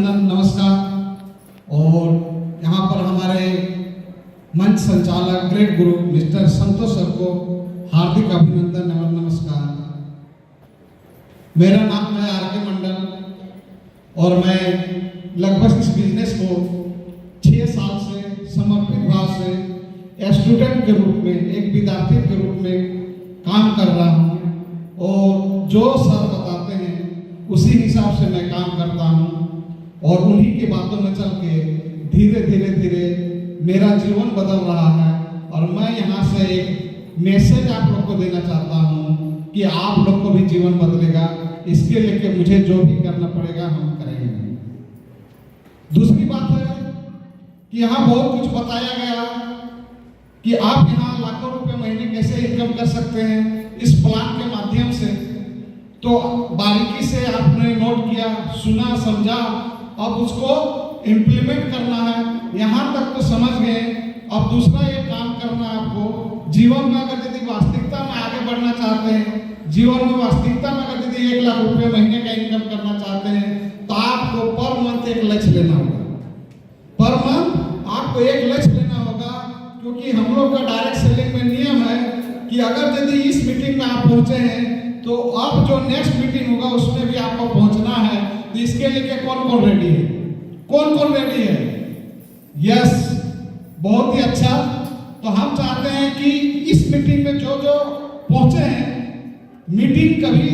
अभिनंदन, नमस्कार। और यहाँ पर हमारे मंच संचालक ग्रेट गुरु मिस्टर संतोष सर को हार्दिक अभिनंदन एवं नमस्कार। मेरा नाम है आर.के. मंडल और मैं लगभग इस बिजनेस को 6 साल से समर्पित भाव से स्टूडेंट के रूप में, एक विद्यार्थी के रूप में काम कर रहा हूँ और जो सर बताते हैं उसी हिसाब से मैं काम करता हूँ और उन्हीं की बातों में चल के धीरे धीरे मेरा जीवन बदल रहा है। और मैं यहाँ से एक मैसेज आप लोग को देना चाहता हूँ कि आप लोग को भी जीवन बदलेगा। इसके लिए मुझे जो भी करना पड़ेगा हम करेंगे। दूसरी बात है कि यहाँ बहुत कुछ बताया गया कि आप यहाँ लाखों रुपए महीने कैसे इनकम कर सकते हैं इस प्लान के माध्यम से। तो बारीकी से आपने नोट किया, सुना, समझा, अब उसको इम्प्लीमेंट करना है। यहाँ तक तो समझ गए, अब दूसरा ये काम करना है आपको। जीवन में अगर यदि वास्तविकता में आगे बढ़ना चाहते हैं, जीवन में वास्तविकता में अगर यदि 1 लाख रुपए महीने का इनकम करना चाहते हैं तो आपको पर मंथ एक लक्ष्य लेना होगा। पर मंथ आपको एक लक्ष्य लेना होगा, क्योंकि हम लोग का डायरेक्ट सेलिंग में नियम है कि अगर यदि इस मीटिंग में आप पहुंचे हैं तो अब जो नेक्स्ट मीटिंग होगा उसमें भी आपको पहुंचना है। तो इसके लिए कौन कौन रेडी है? कौन कौन रेडी है? यस, बहुत ही अच्छा। तो हम चाहते हैं कि इस मीटिंग में जो जो पहुंचे हैं, मीटिंग कभी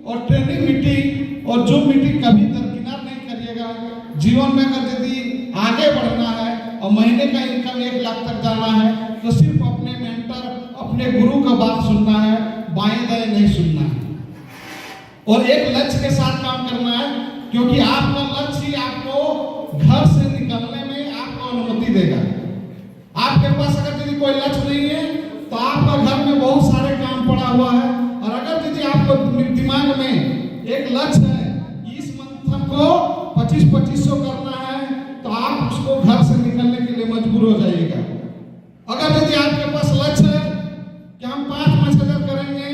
और ट्रेनिंग मीटिंग और जो मीटिंग कभी दरकिनार नहीं करिएगा। जीवन में अगर यदि आगे बढ़ना है और महीने का इनकम 1 लाख तक जाना है तो सिर्फ अपने मेंटर, अपने गुरु का बात सुनना है, बाएं दाएं नहीं सुनना है और एक लक्ष्य के साथ काम करना है। क्योंकि आपका लक्ष्य ही आपको घर से निकलने में आपको अनुमति देगा। आपके पास अगर यदि कोई लक्ष्य नहीं है तो आपका घर में बहुत सारे काम पड़ा हुआ है। और अगर यदि आपको दिमाग में एक लक्ष्य है कि इस मंथ हमको 2500 करना है तो आप उसको घर से निकलने के लिए मजबूर हो जाइएगा। अगर यदि आपके पास लक्ष्य है कि हम 5-5 हजार करेंगे,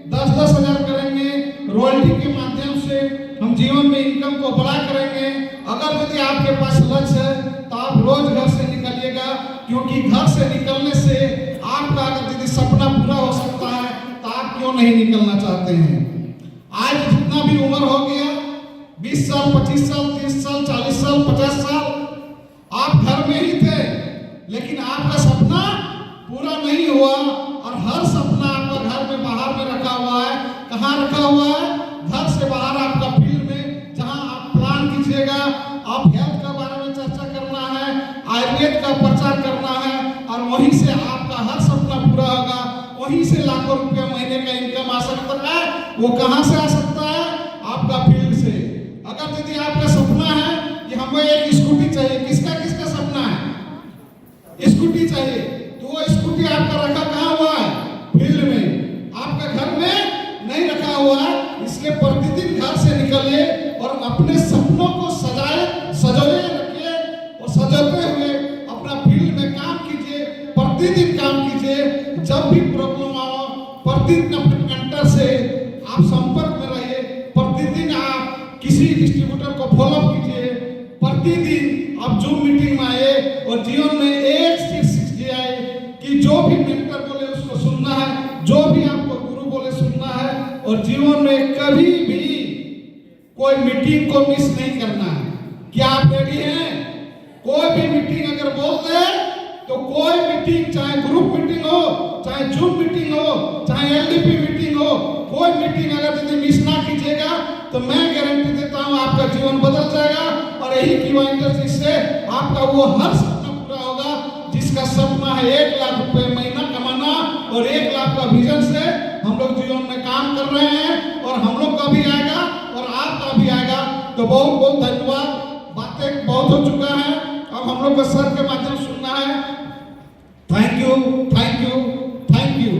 10-10 हजार करेंगे, रॉयल्टी के माध्यम से हम जीवन में इनकम को बड़ा करेंगे, अगर यदि आपके पास लक्ष्य है तो आप रोज घर से निकलिएगा। क्योंकि घर से निकलने से आपका अगर यदि सपना पूरा हो सकता है तो आप क्यों नहीं निकलना चाहते हैं? आज जितना भी उम्र हो गया, 20 साल, 25 साल, 30 साल, 40 साल, 50 साल, आप घर में ही थे, लेकिन आपका सपना पूरा नहीं हुआ। और हर सपना आपका घर में बाहर में रखा हुआ है। कहाँ रखा हुआ है? घर से बाहर आपका फील्ड में, जहां आप प्लान कीजिएगा। आप हेल्थ के बारे में चर्चा करना है, आयुर्वेद का प्रचार करना है और वहीं से आपका हर सपना पूरा होगा। वहीं से लाखों रुपया महीने का इनकम आ सकता है। वो कहां से आ सकता है? आपका फील्ड से। अगर यदि आपका सपना है कि हमें एक स्कूटी चाहिए, किसका किसका सपना है? स्कूटी चाहिए, तो वो स्कूटी आपका रखा कहाँ हुआ है? फील्ड में। आपका घर में नहीं रखा हुआ है। इसलिए प्रतिदिन घर से निकलिए और अपने सपनों को सजाए रखिए और सजाते हुए अपना फील्ड में काम कीजिए। प्रतिदिन काम कीजिए। जब भी प्रॉब्लम आओ, प्रतिदिन अपने मेंटर से आप संपर्क में रहिए। प्रतिदिन आप किसी डिस्ट्रीब्यूटर को फॉलो कीजिए। प्रतिदिन आप जूम मीटिंग में आए और जीवन में एक चीज सीख जाए कि जो भी मेंटर बोले उसको सुनना है, जो भी आपको गुरु बोले सुनना है। और जीवन में कभी भी कोई मीटिंग को मिस नहीं करना है। क्या आप रेडी हैं? कोई भी मीटिंग अगर बोल दे तो कोई मीटिंग, चाहे ग्रुप मीटिंग हो, चाहे जूम मीटिंग हो, चाहे एलडीपी मीटिंग हो, कोई मीटिंग अगर यदि मिस ना कीजिएगा तो मैं गारंटी देता हूं आपका जीवन बदल जाएगा। और यही की इंडस्ट्री से आपका वो हर सपना पूरा होगा जिसका सपना है 1 लाख रुपए महीना कमाना। और 1 लाख का विजन से हम लोग जीवन में काम कर रहे हैं और हम लोग का भी आएगा और आपका भी आएगा। तो बहुत बहुत धन्यवाद। बातें बहुत हो चुका है, अब हम लोग को सर के माध्यम सुनना है। Thank you, thank you, thank you.